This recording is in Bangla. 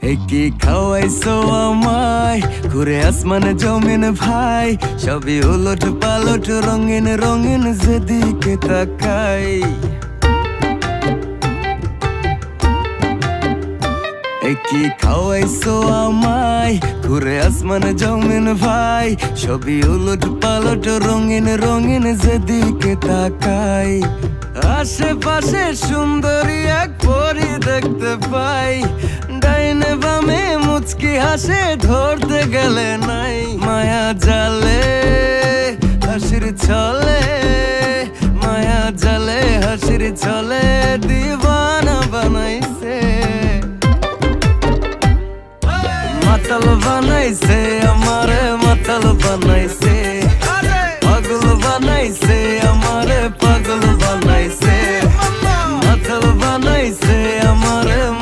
কি খাওয়াইছো আমায় ঘুরে আসমান জমিন ভাই, সবই উলট পালট রঙিন রঙিন যেদিকে তাকাই। কি খাওয়াইছো আমায় ঘুরে আসমান জমিন ভাই, সবই উলট পালট রঙিন রঙিন যেদিকে তাকাই। আশেপাশে সুন্দরী এক পরি দেখতে পাই, ডাইনে বামে মুচকি হাসে ধরতে গেলে নাই। মায়া জালে হাসির ছলে, মায়া জালে হাসির ছলে দিবানা বানাইছে, মাতাল বানাইছে।